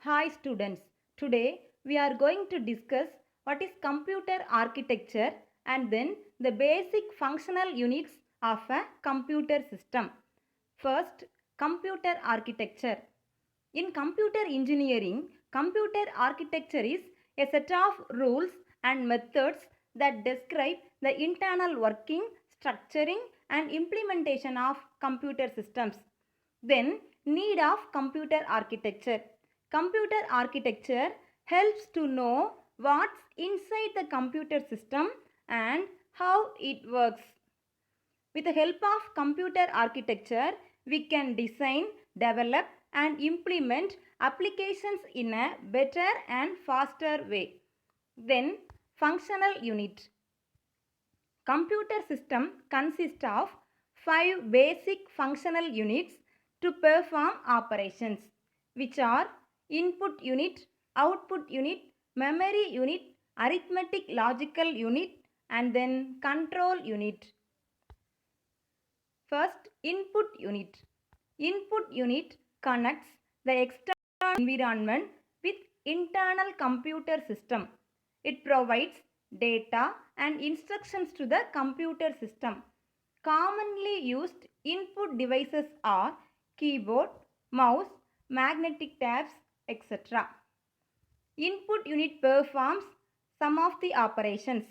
Hi students, today we are going to discuss what is computer architecture and then the basic functional units of a computer system. First, computer architecture. In computer engineering, computer architecture is a set of rules and methods that describe the internal working, structuring and implementation of computer systems. Then, need of computer architecture. Computer architecture helps to know what's inside the computer system and how it works. With the help of computer architecture, we can design, develop and implement applications in a better and faster way. Then, functional unit. Computer system consists of 5 basic functional units to perform operations, which are input unit, output unit, memory unit, arithmetic logical unit and then control unit. First, input unit. Input unit connects the external environment with internal computer system. It provides data and instructions to the computer system. Commonly used input devices are keyboard, mouse, magnetic tabs, etc. Input unit performs some of the operations.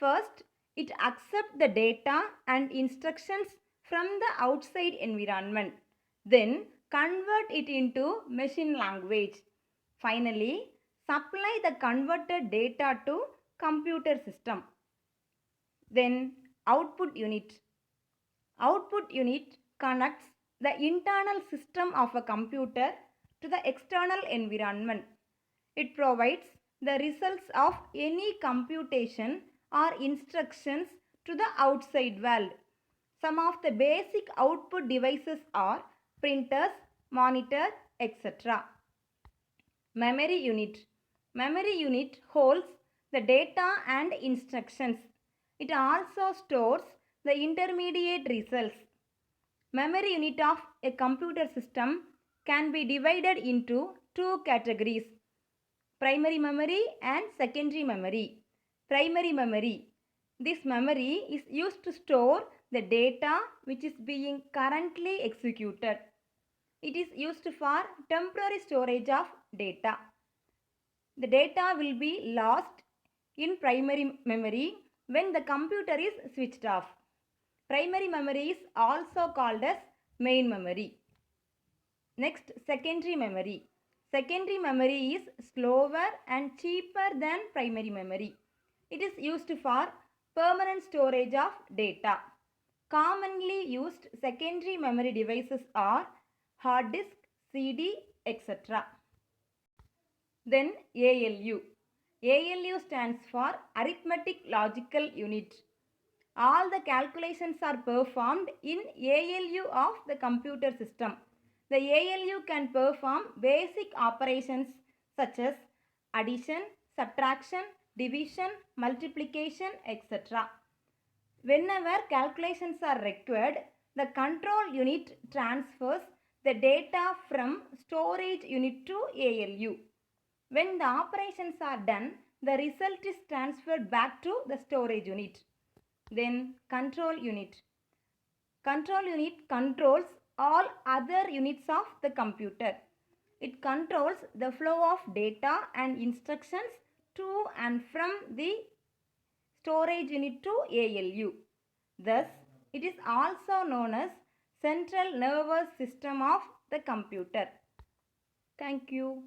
First, it accepts the data and instructions from the outside environment. Then, convert it into machine language. Finally, supply the converted data to computer system. Then, output unit. Output unit connects the internal system of a computer to the external environment. It provides the results of any computation or instructions to the outside world. Some of the basic output devices are printers, monitor, etc. Memory unit. Memory unit holds the data and instructions. It also stores the intermediate results. Memory unit of a computer system can be divided into two categories: primary memory and secondary memory. Primary memory. This memory is used to store the data which is being currently executed. It is used for temporary storage of data. The data will be lost in primary memory when the computer is switched off. Primary memory is also called as main memory. Next, secondary memory. Secondary memory is slower and cheaper than primary memory. It is used for permanent storage of data. Commonly used secondary memory devices are hard disk, CD, etc. Then ALU. ALU stands for Arithmetic Logical Unit. All the calculations are performed in ALU of the computer system. The ALU can perform basic operations such as addition, subtraction, division, multiplication, etc. Whenever calculations are required, the control unit transfers the data from storage unit to ALU. When the operations are done, the result is transferred back to the storage unit. Then control unit. Control unit controls all other units of the computer. It controls the flow of data and instructions to and from the storage unit to ALU. Thus, it is also known as central nervous system of the computer. Thank you.